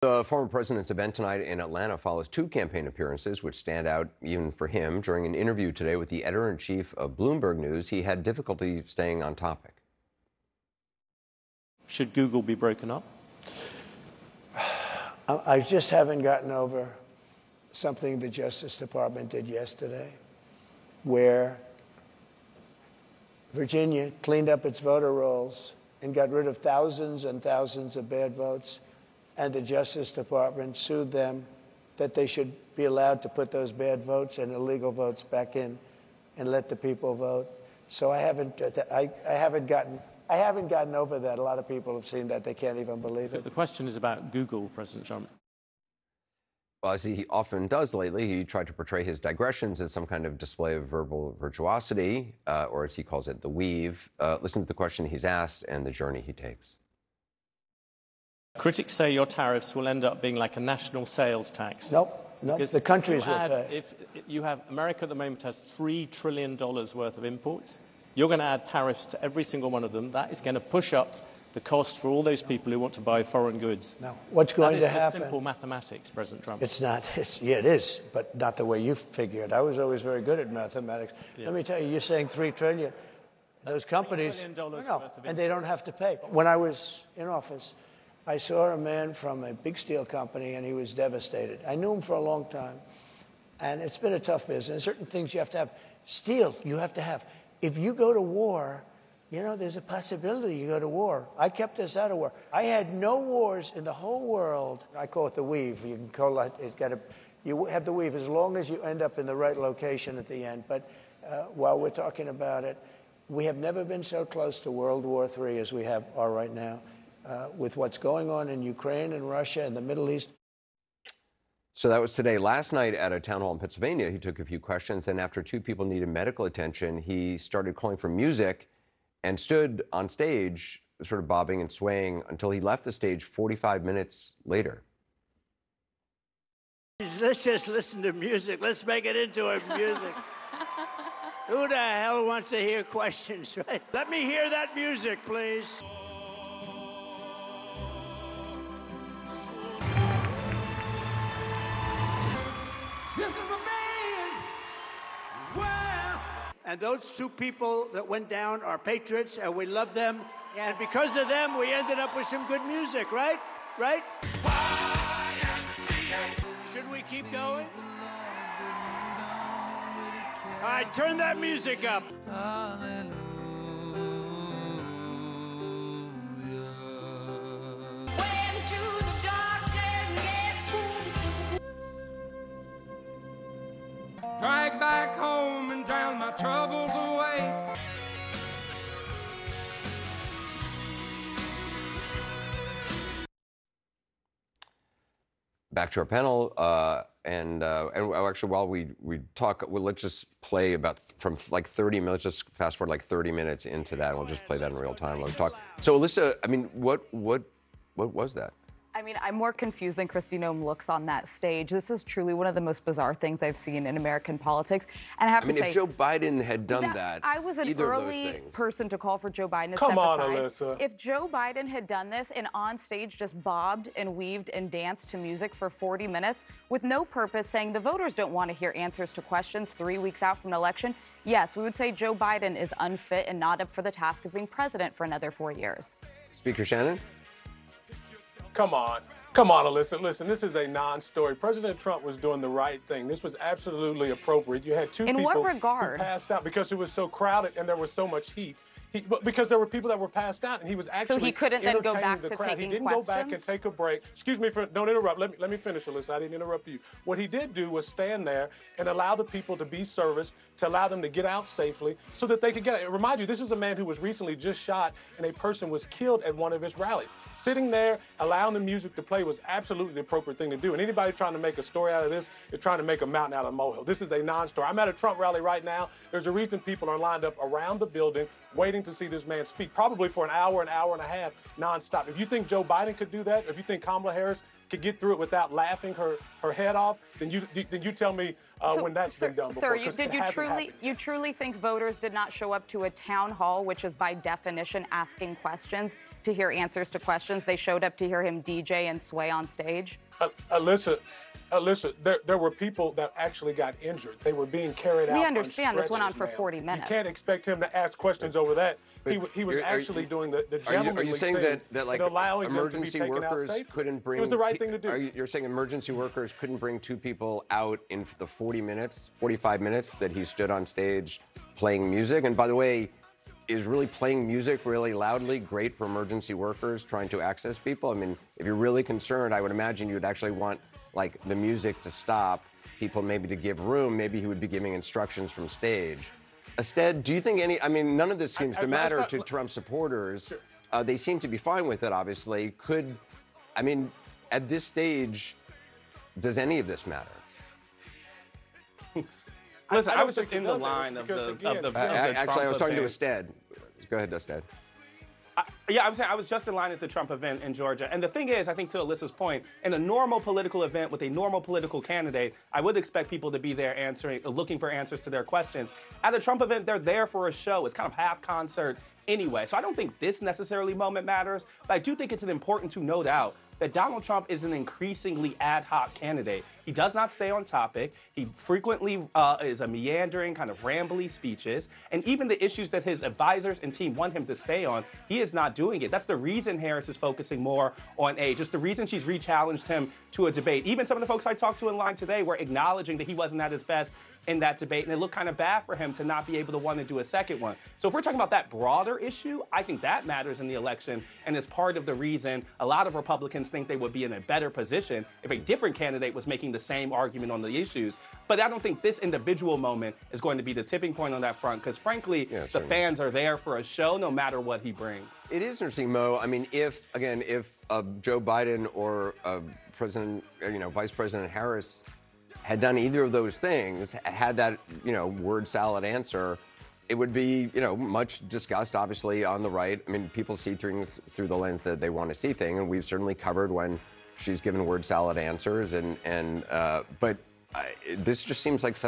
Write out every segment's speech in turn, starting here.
The former president's event tonight in Atlanta follows two campaign appearances which stand out even for him. During an interview today with the editor-in-chief of Bloomberg News, he had difficulty staying on topic. Should Google be broken up? I just haven't gotten over something the Justice Department did yesterday, where Virginia cleaned up its voter rolls and got rid of thousands and thousands of bad votes, and the Justice Department sued them that they should be allowed to put those bad votes and illegal votes back in and let the people vote. So I haven't gotten over that. A lot of people have seen that. They can't even believe it. The question is about Google, President Trump. Well, as he often does lately, he tried to portray his digressions as some kind of display of verbal virtuosity, or as he calls it, the weave. Listen to the question he's asked and the journey he takes. Critics say your tariffs will end up being like a national sales tax. Nope. The countries will pay. If you have America at the moment has $3 trillion worth of imports, you're going to add tariffs to every single one of them. That is going to push up the cost for all those people who want to buy foreign goods. No. What's going to happen? That is just simple mathematics, President Trump. It's not. Yeah, it is, but not the way you figure it. I was always very good at mathematics. Yes. Let me tell you, you're saying $3 trillion. Those companies, and they don't have to pay. When I was in office, I saw a man from a big steel company, and he was devastated. I knew him for a long time, and it's been a tough business. Certain things you have to have. Steel, you have to have. If you go to war, you know, there's a possibility you go to war. I kept us out of war. I had no wars in the whole world. I call it the weave. You can call it, you have the weave as long as you end up in the right location at the end. But while we're talking about it, we have never been so close to World War III as we are right now. With what's going on in Ukraine and Russia and the Middle East. So that was today. Last night at a town hall in Pennsylvania, he took a few questions, and after two people needed medical attention, he started calling for music and stood on stage, sort of bobbing and swaying, until he left the stage 45 minutes later. Let's just listen to music. Let's make it into a music. Who the hell wants to hear questions, right? Let me hear that music, please. And those two people that went down are patriots, and we love them. Yes. And because of them, we ended up with some good music, right? Right? Should we keep going? All right, turn that music up. Hallelujah. Went to the doctor, and guess what? Drag back home and drown my troubles away. Back to our panel, and actually, while we talk, let's just play from like 30 minutes. Just fast forward like 30 minutes into that, and we'll just play that in real time while we talk. So, Alyssa, I mean, what was that? I mean, I'm more confused than Kristi Noem looks on that stage. This is truly one of the most bizarre things I've seen in American politics. And I have to say, if Joe Biden had done that, I was an early person to call for Joe Biden to step aside. Alyssa. If Joe Biden had done this and on stage just bobbed and weaved and danced to music for 40 minutes with no purpose, saying the voters don't want to hear answers to questions 3 weeks out from an election, yes, we would say Joe Biden is unfit and not up for the task of being president for another 4 years. Speaker Shannon? Come on, Alyssa. Listen, this is a non-story. President Trump was doing the right thing. This was absolutely appropriate. You had two people who passed out because it was so crowded and there was so much heat. Because there were people that were passed out, and he was actually so he couldn't then go back to taking He didn't go back and take a break. Excuse me, don't interrupt. Let me finish, Alyssa. I didn't interrupt you. What he did do was stand there and allow the people to be serviced, to allow them to get out safely so that they could get out. Remind you, this is a man who was recently just shot, and a person was killed at one of his rallies. Sitting there, allowing the music to play was absolutely the appropriate thing to do. And anybody trying to make a story out of this is trying to make a mountain out of a molehill. This is a non-story. I'm at a Trump rally right now. There's a reason people are lined up around the building waiting to see this man speak, probably for an hour and a half, nonstop. If you think Joe Biden could do that, if you think Kamala Harris could get through it without laughing her head off, then you tell me when that's been done before. Sir, did you truly think voters did not show up to a town hall, which is by definition asking questions, to hear answers to questions? They showed up to hear him DJ and sway on stage? Alyssa, there were people that actually got injured. They were being carried out. We understand on this went on for ma'am. 40 minutes. You can't expect him to ask questions over that. He was actually doing the gentlemanly Are you saying thing that like allowing emergency them to be taken workers out safely. couldn't bring? It was the right thing to do. You're saying emergency workers couldn't bring 2 people out in the 45 minutes that he stood on stage playing music? And by the way, is really playing music really loudly great for emergency workers trying to access people? I mean, if you're really concerned, I would imagine you'd actually want like the music to stop, people maybe to give room, maybe he would be giving instructions from stage. Instead, do you think none of this seems to matter to Trump supporters. They seem to be fine with it, obviously. At this stage, does any of this matter? Listen, I was just in the line of the Actually, I was talking to Ested. Go ahead, Ested. Yeah, I'm saying I was just in line at the Trump event in Georgia. And the thing is, I think to Alyssa's point, in a normal political event with a normal political candidate, I would expect people to be there looking for answers to their questions. At a Trump event, they're there for a show. It's kind of half concert anyway. So I don't think this necessarily moment matters, but I do think it's important to note out that Donald Trump is an increasingly ad hoc candidate. He does not stay on topic. He frequently is a meandering, kind of rambly speeches. And even the issues that his advisors and team want him to stay on, he is not doing it. That's the reason Harris is focusing more on age. It's the reason she's re-challenged him to a debate. Even some of the folks I talked to in line today were acknowledging that he wasn't at his best in that debate, and it looked kind of bad for him to not be able to want to do a second one. So if we're talking about that broader issue, I think that matters in the election, and is part of the reason a lot of Republicans think they would be in a better position if a different candidate was making the same argument on the issues. But I don't think this individual moment is going to be the tipping point on that front, because frankly, the fans are there for a show no matter what he brings. It is interesting, Mo. I mean, if Joe Biden or Vice President Harris had done either of those things, had that, word salad answer, it would be, much discussed, obviously, on the right. I mean, people see things through the lens that they want to see things, and we've certainly covered when she's given word salad answers. But this just seems like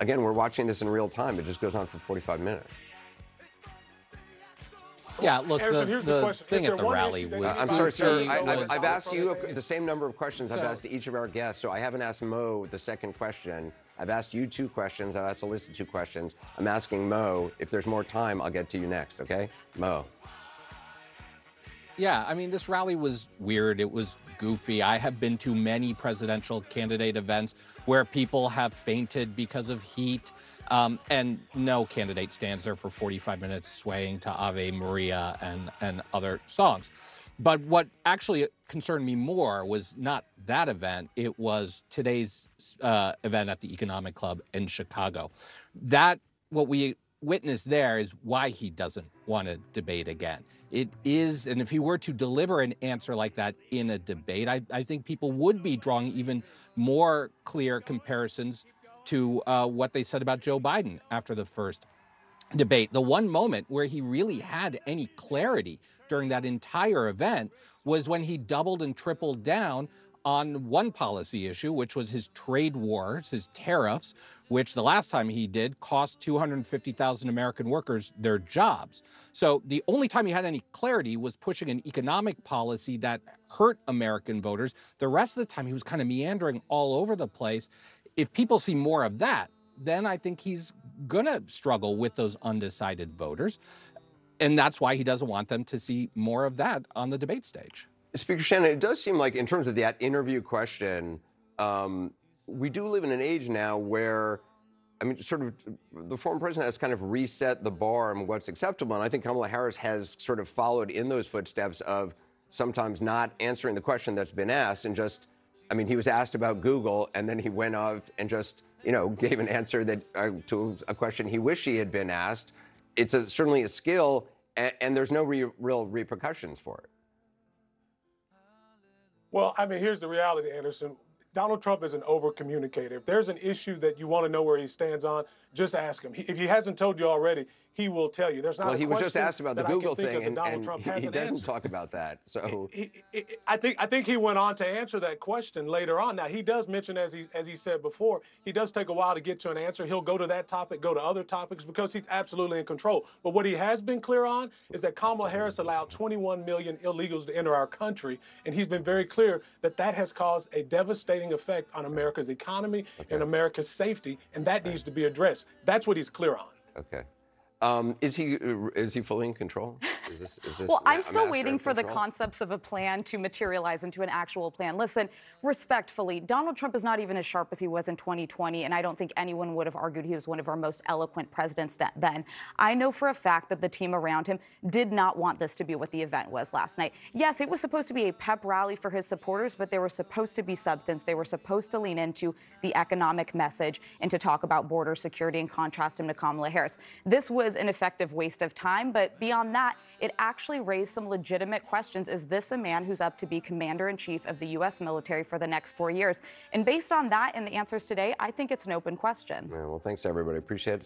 again, we're watching this in real time. It just goes on for 45 minutes. Yeah, look, Harrison, the thing at the rally was... I'm sorry, sir. I've asked you the same number of questions I've asked each of our guests, so I haven't asked Mo the second question. I've asked you 2 questions. I've asked Alyssa 2 questions. I'm asking Mo. If there's more time, I'll get to you next, okay? Mo. Yeah, I mean, this rally was weird. It was goofy. I have been to many presidential candidate events where people have fainted because of heat. And no candidate stands there for 45 minutes swaying to Ave Maria and other songs. But what actually concerned me more was not that event. It was today's event at the Economic Club in Chicago. What we witnessed there is why he doesn't want to debate again. It is, and if he were to deliver an answer like that in a debate, I think people would be drawing even more clear comparisons to what they said about Joe Biden after the first debate. The one moment where he really had any clarity during that entire event was when he doubled and tripled down on one policy issue, which was his trade wars, his tariffs, which the last time he did cost 250,000 American workers their jobs. So the only time he had any clarity was pushing an economic policy that hurt American voters. The rest of the time he was kind of meandering all over the place. If people see more of that, then I think he's going to struggle with those undecided voters. And that's why he doesn't want them to see more of that on the debate stage. Speaker Shannon, it does seem like in terms of that interview question, we do live in an age now where, sort of the former president has kind of reset the bar on what's acceptable. And I think Kamala Harris has sort of followed in those footsteps of sometimes not answering the question that's been asked and just, he was asked about Google and then he went off and just, gave an answer that to a question he wished he had been asked. It's certainly a skill and there's no real repercussions for it. Well, here's the reality, Anderson. Donald Trump is an over-communicator. If there's an issue that you want to know where he stands on, just ask him. If he hasn't told you already, he will tell you. There's not. Well, a he was just question asked about the that I can Google think of thing, that Donald and Trump he hasn't doesn't answered. talk about that. So I think he went on to answer that question later on. Now, he does mention, as he said before, he does take a while to get to an answer. He'll go to that topic, go to other topics, because he's absolutely in control. But what he has been clear on is that Kamala Harris allowed 21 million illegals to enter our country, and he's been very clear that that has caused a devastating effect on America's economy and America's safety, and that needs to be addressed. That's what he's clear on. Okay. Is he fully in control? Is this well, I'm still master waiting of for the control? concepts of a plan to materialize into an actual plan. Listen, respectfully, Donald Trump is not even as sharp as he was in 2020, and I don't think anyone would have argued he was one of our most eloquent presidents then. I know for a fact that the team around him did not want this to be what the event was last night. Yes, it was supposed to be a pep rally for his supporters, but there was supposed to be substance. They were supposed to lean into the economic message and to talk about border security and contrast him to Kamala Harris. This was an effective waste of time, but beyond that, it actually raised some legitimate questions. Is this a man who's up to be commander-in-chief of the U.S. military for the next 4 years? And based on that and the answers today, I think it's an open question. Yeah, well, thanks, everybody. Appreciate it.